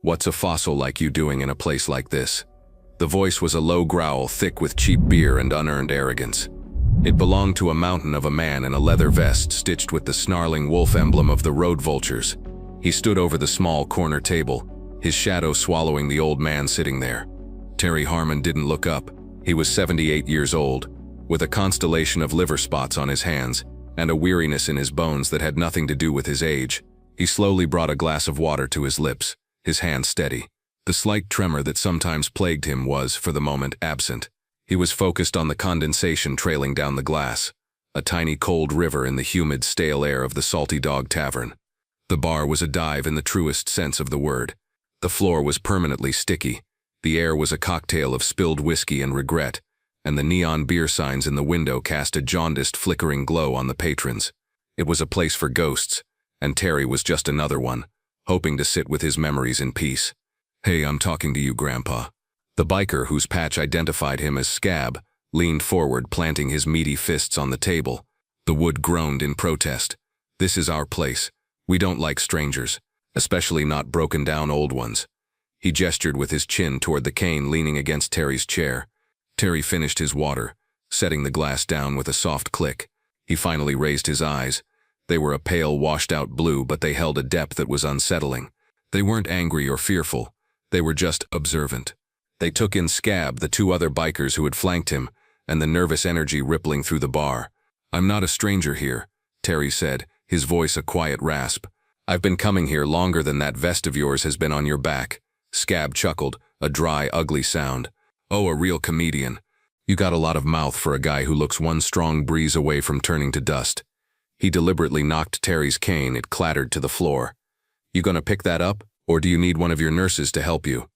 "What's a fossil like you doing in a place like this?" The voice was a low growl thick with cheap beer and unearned arrogance. It belonged to a mountain of a man in a leather vest stitched with the snarling wolf emblem of the road vultures. He stood over the small corner table, his shadow swallowing the old man sitting there. Terry Harmon didn't look up. He was 78 years old, with a constellation of liver spots on his hands and a weariness in his bones that had nothing to do with his age. He slowly brought a glass of water to his lips, his hand steady. The slight tremor that sometimes plagued him was, for the moment, absent. He was focused on the condensation trailing down the glass, a tiny cold river in the humid, stale air of the Salty Dog Tavern. The bar was a dive in the truest sense of the word. The floor was permanently sticky. The air was a cocktail of spilled whiskey and regret, and the neon beer signs in the window cast a jaundiced, flickering glow on the patrons. It was a place for ghosts, and Terry was just another one, hoping to sit with his memories in peace. "Hey, I'm talking to you, Grandpa." The biker, whose patch identified him as Scab, leaned forward, planting his meaty fists on the table. The wood groaned in protest. "This is our place. We don't like strangers, especially not broken-down old ones." He gestured with his chin toward the cane leaning against Terry's chair. Terry finished his water, setting the glass down with a soft click. He finally raised his eyes. They were a pale, washed-out blue, but they held a depth that was unsettling. They weren't angry or fearful. They were just observant. They took in Scab, the two other bikers who had flanked him, and the nervous energy rippling through the bar. "I'm not a stranger here," Terry said, his voice a quiet rasp. "I've been coming here longer than that vest of yours has been on your back." Scab chuckled, a dry, ugly sound. "Oh, a real comedian. You got a lot of mouth for a guy who looks one strong breeze away from turning to dust." He deliberately knocked Terry's cane. It clattered to the floor. "You gonna pick that up, or do you need one of your nurses to help you?"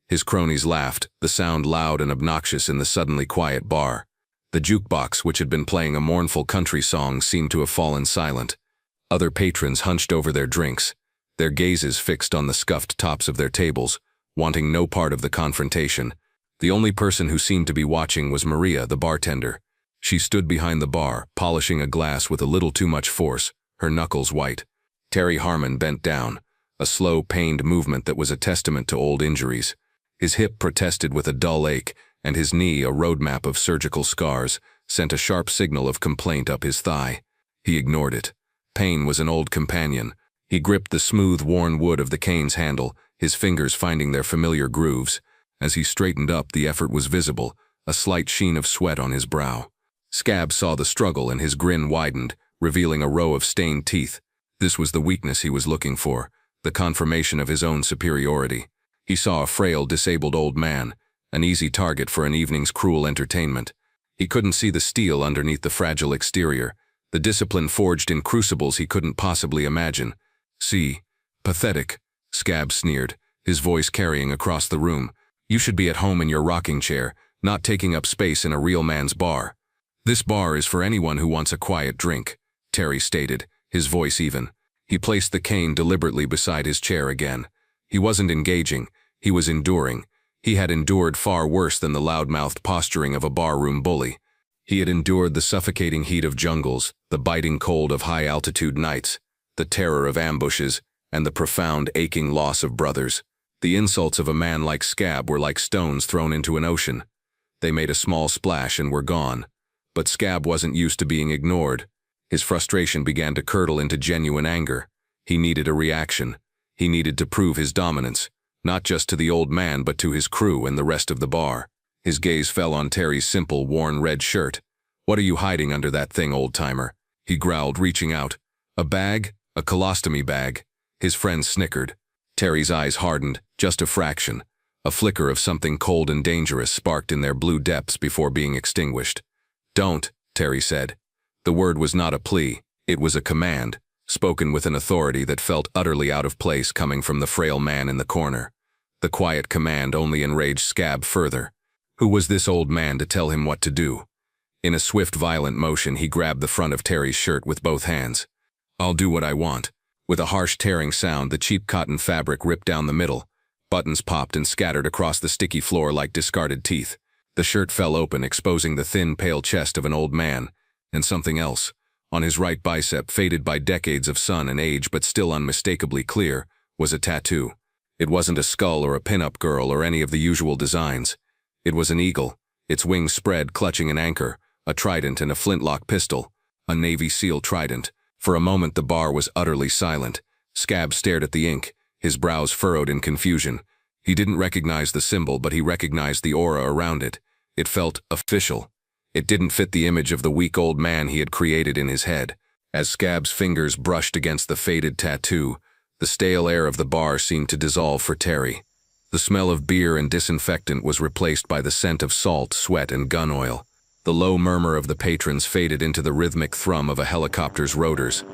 His cronies laughed, the sound loud and obnoxious in the suddenly quiet bar. The jukebox, which had been playing a mournful country song, seemed to have fallen silent. Other patrons hunched over their drinks, their gazes fixed on the scuffed tops of their tables, wanting no part of the confrontation. The only person who seemed to be watching was Maria, the bartender. She stood behind the bar, polishing a glass with a little too much force, her knuckles white. Terry Harmon bent down, a slow, pained movement that was a testament to old injuries. His hip protested with a dull ache, and his knee, a roadmap of surgical scars, sent a sharp signal of complaint up his thigh. He ignored it. Pain was an old companion. He gripped the smooth, worn wood of the cane's handle, his fingers finding their familiar grooves. As he straightened up, the effort was visible, a slight sheen of sweat on his brow. Scab saw the struggle and his grin widened, revealing a row of stained teeth. This was the weakness he was looking for, the confirmation of his own superiority. He saw a frail, disabled old man, an easy target for an evening's cruel entertainment. He couldn't see the steel underneath the fragile exterior, the discipline forged in crucibles he couldn't possibly imagine. "See, pathetic," Scab sneered, his voice carrying across the room. "You should be at home in your rocking chair, not taking up space in a real man's bar." "This bar is for anyone who wants a quiet drink," Terry stated, his voice even. He placed the cane deliberately beside his chair again. He wasn't engaging, he was enduring. He had endured far worse than the loud-mouthed posturing of a barroom bully. He had endured the suffocating heat of jungles, the biting cold of high-altitude nights, the terror of ambushes, and the profound, aching loss of brothers. The insults of a man like Scab were like stones thrown into an ocean. They made a small splash and were gone. But Scab wasn't used to being ignored. His frustration began to curdle into genuine anger. He needed a reaction. He needed to prove his dominance, not just to the old man but to his crew and the rest of the bar. His gaze fell on Terry's simple, worn red shirt. "What are you hiding under that thing, old-timer?" he growled, reaching out. "A bag? A colostomy bag." His friend snickered. Terry's eyes hardened, just a fraction. A flicker of something cold and dangerous sparked in their blue depths before being extinguished. "Don't," Terry said. The word was not a plea, it was a command, spoken with an authority that felt utterly out of place coming from the frail man in the corner. The quiet command only enraged Scab further. Who was this old man to tell him what to do? In a swift, violent motion, he grabbed the front of Terry's shirt with both hands. "I'll do what I want." With a harsh tearing sound, the cheap cotton fabric ripped down the middle. Buttons popped and scattered across the sticky floor like discarded teeth. The shirt fell open, exposing the thin, pale chest of an old man, and something else. On his right bicep, faded by decades of sun and age but still unmistakably clear, was a tattoo. It wasn't a skull or a pin-up girl or any of the usual designs. It was an eagle, its wings spread, clutching an anchor, a trident and a flintlock pistol, a Navy SEAL trident. For a moment the bar was utterly silent. Scab stared at the ink, his brows furrowed in confusion. He didn't recognize the symbol, but he recognized the aura around it. It felt official. It didn't fit the image of the weak old man he had created in his head. As Scab's fingers brushed against the faded tattoo, the stale air of the bar seemed to dissolve for Terry. The smell of beer and disinfectant was replaced by the scent of salt, sweat, and gun oil. The low murmur of the patrons faded into the rhythmic thrum of a helicopter's rotors.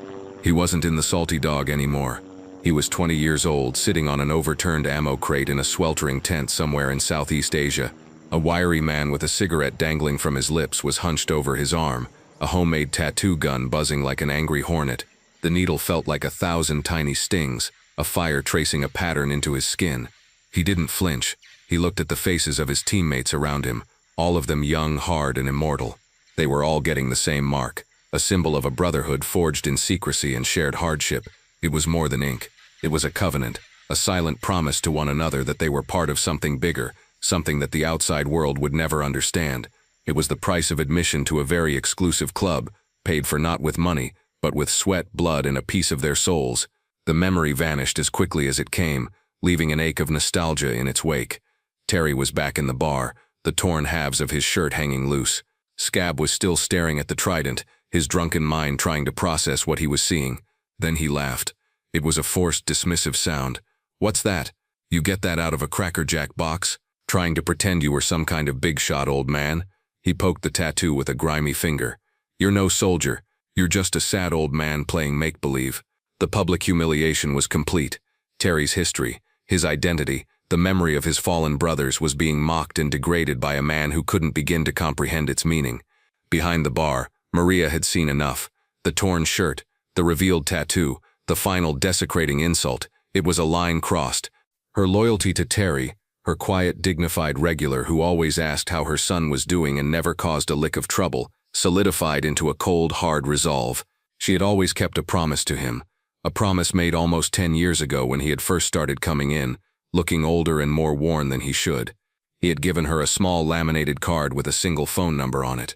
He wasn't in the Salty Dog anymore. He was 20 years old, sitting on an overturned ammo crate in a sweltering tent somewhere in Southeast Asia. A wiry man with a cigarette dangling from his lips was hunched over his arm, a homemade tattoo gun buzzing like an angry hornet. The needle felt like 1,000 tiny stings, a fire tracing a pattern into his skin. He didn't flinch. He looked at the faces of his teammates around him, all of them young, hard, and immortal. They were all getting the same mark, a symbol of a brotherhood forged in secrecy and shared hardship. It was more than ink. It was a covenant, a silent promise to one another that they were part of something bigger, something that the outside world would never understand. It was the price of admission to a very exclusive club, paid for not with money, but with sweat, blood, and a piece of their souls. The memory vanished as quickly as it came, leaving an ache of nostalgia in its wake. Terry was back in the bar, the torn halves of his shirt hanging loose. Scab was still staring at the trident, his drunken mind trying to process what he was seeing. Then he laughed. It was a forced, dismissive sound. "What's that? You get that out of a Cracker Jack box? Trying to pretend you were some kind of big shot, old man?" He poked the tattoo with a grimy finger. "You're no soldier. You're just a sad old man playing make-believe." The public humiliation was complete. Terry's history, his identity, the memory of his fallen brothers was being mocked and degraded by a man who couldn't begin to comprehend its meaning. Behind the bar, Maria had seen enough. The torn shirt, the revealed tattoo, the final desecrating insult. It was a line crossed. Her loyalty to Terry, her quiet, dignified regular who always asked how her son was doing and never caused a lick of trouble, solidified into a cold, hard resolve. She had always kept a promise to him, a promise made almost 10 years ago when he had first started coming in, looking older and more worn than he should. He had given her a small laminated card with a single phone number on it.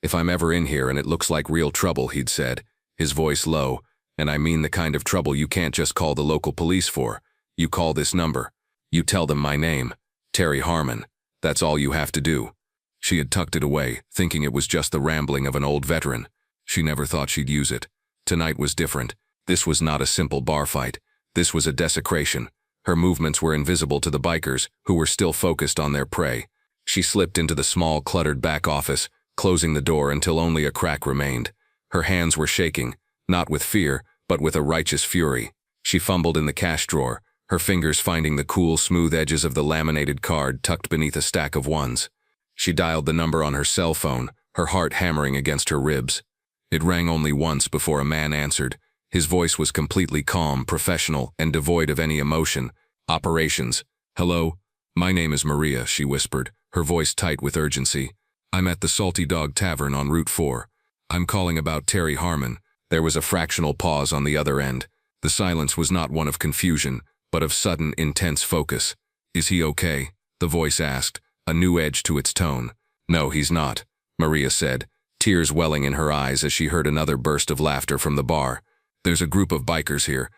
"If I'm ever in here and it looks like real trouble," he'd said, his voice low, "and I mean the kind of trouble you can't just call the local police for. You call this number. You tell them my name, Terry Harmon. That's all you have to do." She had tucked it away, thinking it was just the rambling of an old veteran. She never thought she'd use it. Tonight was different. This was not a simple bar fight. This was a desecration. Her movements were invisible to the bikers, who were still focused on their prey. She slipped into the small, cluttered back office, closing the door until only a crack remained. Her hands were shaking, not with fear, but with a righteous fury. She fumbled in the cash drawer, her fingers finding the cool, smooth edges of the laminated card tucked beneath a stack of ones. She dialed the number on her cell phone, her heart hammering against her ribs. It rang only once before a man answered. His voice was completely calm, professional, and devoid of any emotion. "Operations. Hello? My name is Maria," she whispered, her voice tight with urgency. "I'm at the Salty Dog Tavern on Route 4. I'm calling about Terry Harmon." There was a fractional pause on the other end. The silence was not one of confusion, but of sudden, intense focus. "Is he okay?" the voice asked, a new edge to its tone. "No, he's not," Maria said, tears welling in her eyes as she heard another burst of laughter from the bar. "There's a group of bikers here.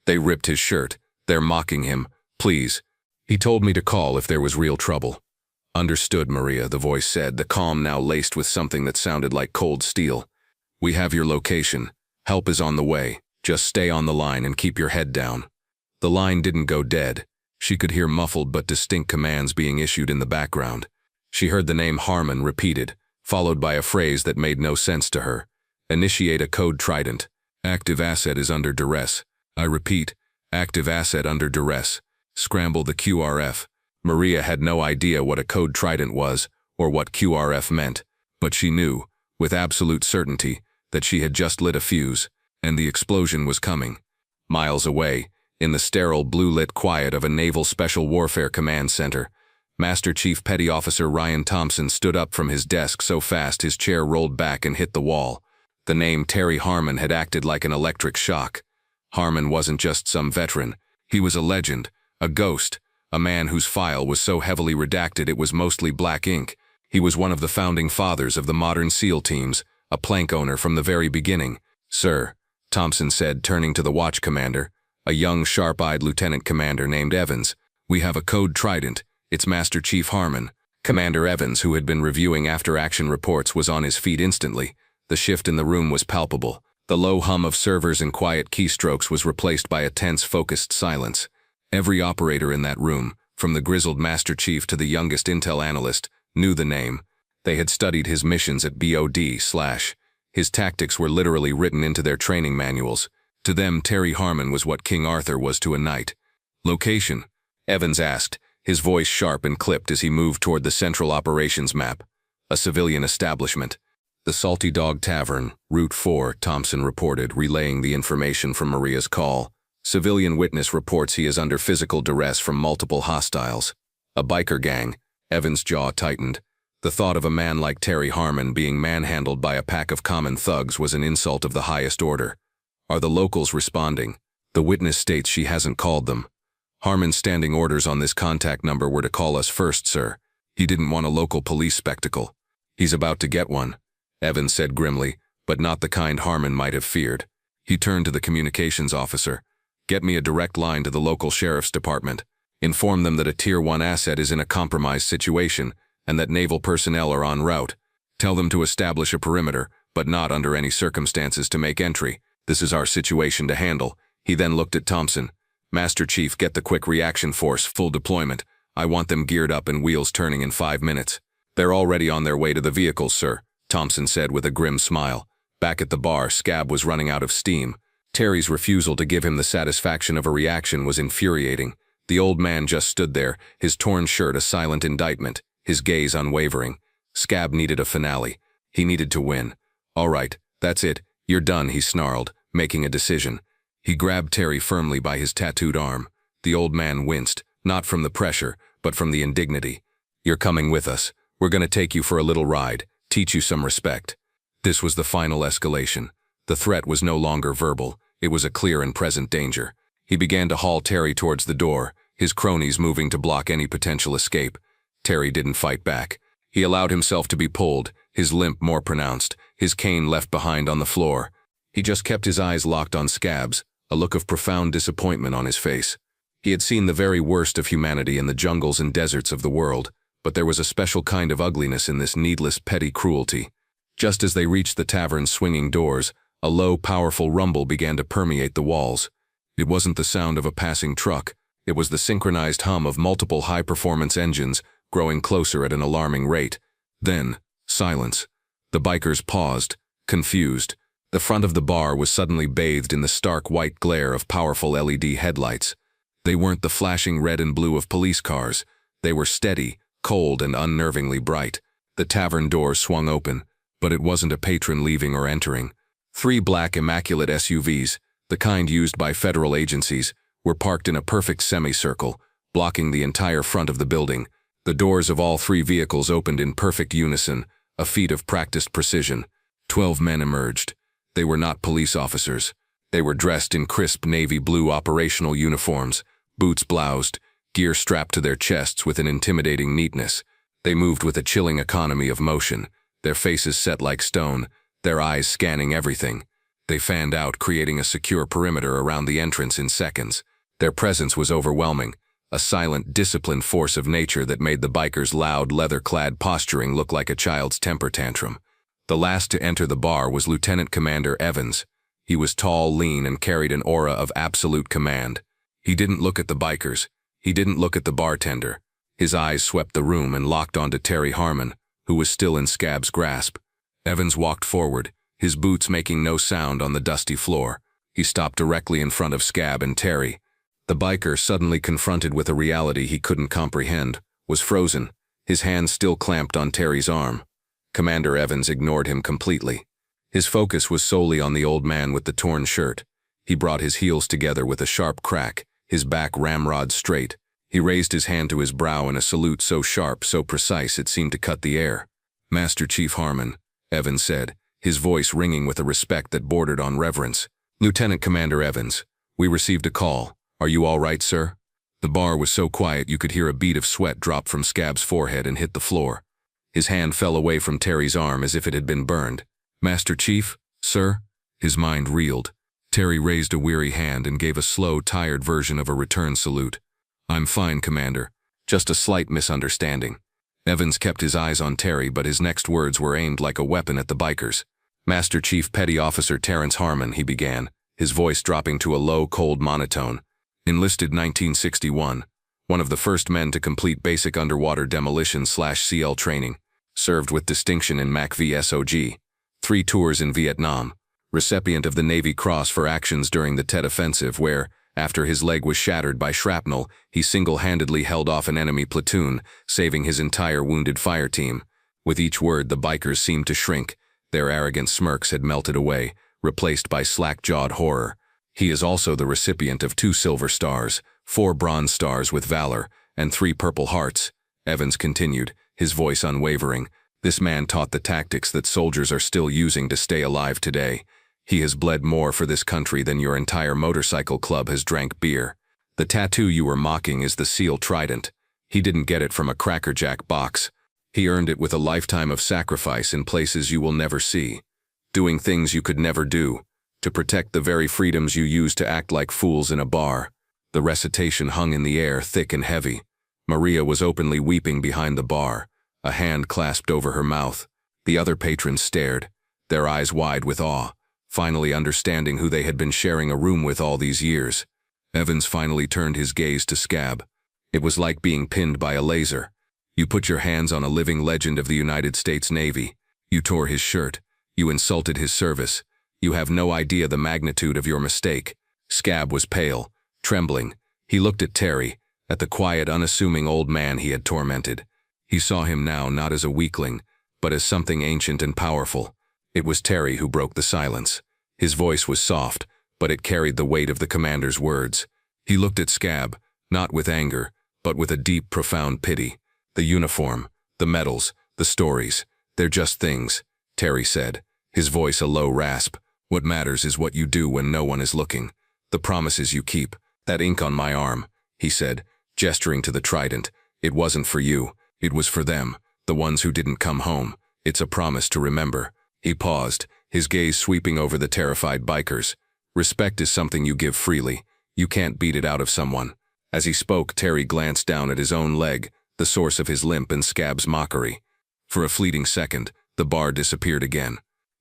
They ripped his shirt. They're mocking him. Please. He told me to call if there was real trouble." "Understood, Maria," the voice said, the calm now laced with something that sounded like cold steel. "We have your location. Help is on the way. Just stay on the line and keep your head down." The line didn't go dead. She could hear muffled but distinct commands being issued in the background. She heard the name Harmon repeated, followed by a phrase that made no sense to her. "Initiate a code trident. Active asset is under duress. I repeat, active asset under duress. Scramble the QRF." Maria had no idea what a code trident was or what QRF meant, but she knew, with absolute certainty, that she had just lit a fuse, and the explosion was coming. Miles away, in the sterile blue-lit quiet of a Naval Special Warfare Command Center, Master Chief Petty Officer Ryan Thompson stood up from his desk so fast his chair rolled back and hit the wall. The name Terry Harmon had acted like an electric shock. Harmon wasn't just some veteran. He was a legend, A ghost, a man whose file was so heavily redacted it was mostly black ink. He was one of the founding fathers of the modern SEAL teams, a plank owner from the very beginning. "Sir," Thompson said, turning to the watch commander, a young, sharp-eyed lieutenant commander named Evans, "we have a code Trident. It's Master Chief Harmon." Commander Evans, who had been reviewing after-action reports, was on his feet instantly. The shift in the room was palpable. The low hum of servers and quiet keystrokes was replaced by a tense, focused silence. Every operator in that room, from the grizzled Master Chief to the youngest intel analyst, knew the name. They had studied his missions at BOD/. His tactics were literally written into their training manuals. To them, Terry Harmon was what King Arthur was to a knight. "Location?" Evans asked, his voice sharp and clipped as he moved toward the central operations map. "A civilian establishment." "The Salty Dog Tavern, Route 4, Thompson reported, relaying the information from Maria's call. "Civilian witness reports he is under physical duress from multiple hostiles." "A biker gang." Evans' jaw tightened. The thought of a man like Terry Harmon being manhandled by a pack of common thugs was an insult of the highest order. "Are the locals responding?" "The witness states she hasn't called them." "Harmon's standing orders on this contact number were to call us first, sir. He didn't want a local police spectacle." "He's about to get one," Evans said grimly, but not the kind Harmon might have feared. He turned to the communications officer. "Get me a direct line to the local sheriff's department. Inform them that a Tier 1 asset is in a compromised situation and that naval personnel are en route. Tell them to establish a perimeter, but not under any circumstances to make entry. This is our situation to handle." He then looked at Thompson. "Master Chief, get the quick reaction force, full deployment. I want them geared up and wheels turning in 5 minutes." "They're already on their way to the vehicles, sir," Thompson said with a grim smile. Back at the bar, Scab was running out of steam. Terry's refusal to give him the satisfaction of a reaction was infuriating. The old man just stood there, his torn shirt a silent indictment, his gaze unwavering. Scab needed a finale. He needed to win. "All right, that's it. You're done," he snarled, making a decision. He grabbed Terry firmly by his tattooed arm. The old man winced, not from the pressure, but from the indignity. "You're coming with us. We're going to take you for a little ride, teach you some respect." This was the final escalation. The threat was no longer verbal. It was a clear and present danger. He began to haul Terry towards the door, his cronies moving to block any potential escape. Terry didn't fight back. He allowed himself to be pulled, his limp more pronounced, his cane left behind on the floor. He just kept his eyes locked on Scab's, a look of profound disappointment on his face. He had seen the very worst of humanity in the jungles and deserts of the world, but there was a special kind of ugliness in this needless, petty cruelty. Just as they reached the tavern's swinging doors, a low, powerful rumble began to permeate the walls. It wasn't the sound of a passing truck. It was the synchronized hum of multiple high-performance engines growing closer at an alarming rate. Then, silence. The bikers paused, confused. The front of the bar was suddenly bathed in the stark white glare of powerful LED headlights. They weren't the flashing red and blue of police cars. They were steady, cold, and unnervingly bright. The tavern doors swung open, but it wasn't a patron leaving or entering. 3 black immaculate SUVs, the kind used by federal agencies, were parked in a perfect semicircle, blocking the entire front of the building. The doors of all 3 vehicles opened in perfect unison, a feat of practiced precision. 12 men emerged. They were not police officers. They were dressed in crisp navy blue operational uniforms, boots bloused, gear strapped to their chests with an intimidating neatness. They moved with a chilling economy of motion, their faces set like stone, their eyes scanning everything. They fanned out, creating a secure perimeter around the entrance in seconds. Their presence was overwhelming, a silent, disciplined force of nature that made the bikers' loud, leather-clad posturing look like a child's temper tantrum. The last to enter the bar was Lieutenant Commander Evans. He was tall, lean, and carried an aura of absolute command. He didn't look at the bikers. He didn't look at the bartender. His eyes swept the room and locked onto Terry Harmon, who was still in Scab's grasp. Evans walked forward, his boots making no sound on the dusty floor. He stopped directly in front of Scab and Terry. The biker, suddenly confronted with a reality he couldn't comprehend, was frozen, his hands still clamped on Terry's arm. Commander Evans ignored him completely. His focus was solely on the old man with the torn shirt. He brought his heels together with a sharp crack, his back ramrod straight. He raised his hand to his brow in a salute so sharp, so precise it seemed to cut the air. "Master Chief Harmon," Evans said, his voice ringing with a respect that bordered on reverence. "Lieutenant Commander Evans, we received a call. Are you all right, sir?" The bar was so quiet you could hear a bead of sweat drop from Scab's forehead and hit the floor. His hand fell away from Terry's arm as if it had been burned. "Master Chief, sir?" His mind reeled. Terry raised a weary hand and gave a slow, tired version of a return salute. "I'm fine, Commander. Just a slight misunderstanding." Evans kept his eyes on Terry, but his next words were aimed like a weapon at the bikers. "Master Chief Petty Officer Terrence Harmon," he began, his voice dropping to a low, cold monotone. "Enlisted 1961. One of the first men to complete basic underwater demolition/CL training. Served with distinction in MAC-VSOG. 3 tours in Vietnam. Recipient of the Navy Cross for actions during the Tet Offensive where, after his leg was shattered by shrapnel, he single-handedly held off an enemy platoon, saving his entire wounded fire team." With each word, the bikers seemed to shrink. Their arrogant smirks had melted away, replaced by slack-jawed horror. "He is also the recipient of 2 silver stars, 4 bronze stars with Valor, and 3 purple hearts," Evans continued, his voice unwavering. "This man taught the tactics that soldiers are still using to stay alive today. He has bled more for this country than your entire motorcycle club has drank beer. The tattoo you were mocking is the SEAL Trident. He didn't get it from a Cracker Jack box. He earned it with a lifetime of sacrifice in places you will never see. Doing things you could never do, to protect the very freedoms you use to act like fools in a bar." The recitation hung in the air, thick and heavy. Maria was openly weeping behind the bar, a hand clasped over her mouth. The other patrons stared, their eyes wide with awe, finally understanding who they had been sharing a room with all these years. Evans finally turned his gaze to Scab. It was like being pinned by a laser. "You put your hands on a living legend of the United States Navy. You tore his shirt. You insulted his service. You have no idea the magnitude of your mistake." Scab was pale, trembling. He looked at Terry, at the quiet, unassuming old man he had tormented. He saw him now not as a weakling, but as something ancient and powerful. It was Terry who broke the silence. His voice was soft, but it carried the weight of the commander's words. He looked at Scab, not with anger, but with a deep, profound pity. "The uniform, the medals, the stories, they're just things," Terry said, his voice a low rasp. "What matters is what you do when no one is looking. The promises you keep. That ink on my arm," he said, gesturing to the trident. "It wasn't for you. It was for them, the ones who didn't come home. It's a promise to remember." He paused, his gaze sweeping over the terrified bikers. "Respect is something you give freely. You can't beat it out of someone." As he spoke, Terry glanced down at his own leg, the source of his limp and Scab's mockery. For a fleeting second, the bar disappeared again.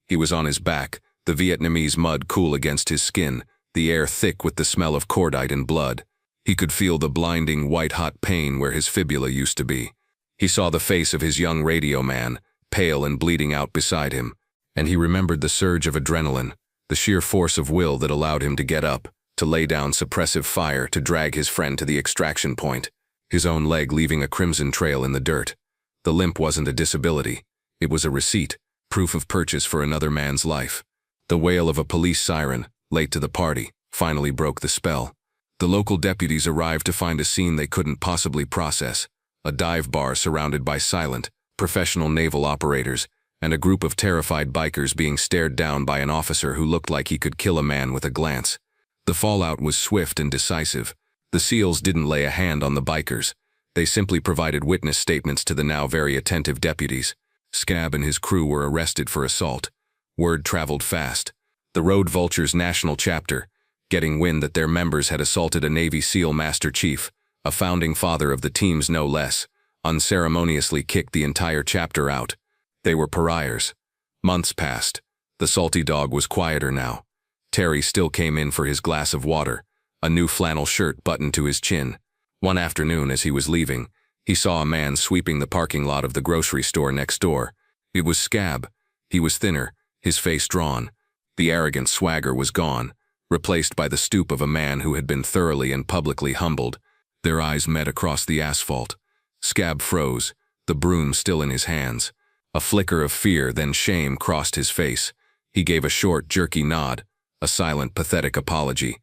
He was on his back, the Vietnamese mud cool against his skin, the air thick with the smell of cordite and blood. He could feel the blinding, white-hot pain where his fibula used to be. He saw the face of his young radio man, pale and bleeding out beside him, and he remembered the surge of adrenaline, the sheer force of will that allowed him to get up, to lay down suppressive fire, to drag his friend to the extraction point, his own leg leaving a crimson trail in the dirt. The limp wasn't a disability. It was a receipt, proof of purchase for another man's life. The wail of a police siren, late to the party, finally broke the spell. The local deputies arrived to find a scene they couldn't possibly process, a dive bar surrounded by silent, professional naval operators, and a group of terrified bikers being stared down by an officer who looked like he could kill a man with a glance. The fallout was swift and decisive. The SEALs didn't lay a hand on the bikers. They simply provided witness statements to the now very attentive deputies. Scab and his crew were arrested for assault. Word traveled fast. The Road Vultures National Chapter, getting wind that their members had assaulted a Navy SEAL Master Chief, a founding father of the teams no less, unceremoniously kicked the entire chapter out. They were pariahs. Months passed. The salty dog was quieter now. Terry still came in for his glass of water, a new flannel shirt buttoned to his chin. One afternoon, as he was leaving, he saw a man sweeping the parking lot of the grocery store next door. It was Scab. He was thinner, his face drawn. The arrogant swagger was gone, replaced by the stoop of a man who had been thoroughly and publicly humbled. Their eyes met across the asphalt. Scab froze, the broom still in his hands. A flicker of fear, then shame, crossed his face. He gave a short, jerky nod, a silent, pathetic apology.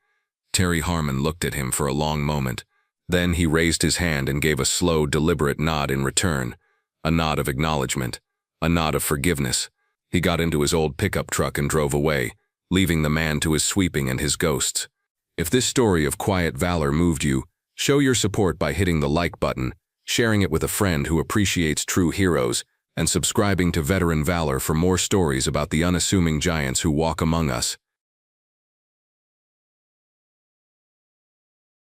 Terry Harmon looked at him for a long moment. Then he raised his hand and gave a slow, deliberate nod in return, a nod of acknowledgement, a nod of forgiveness. He got into his old pickup truck and drove away, leaving the man to his sweeping and his ghosts. If this story of quiet valor moved you, Show your support by hitting the like button, sharing it with a friend who appreciates true heroes, and subscribing to Veteran Valor for more stories about the unassuming giants who walk among us.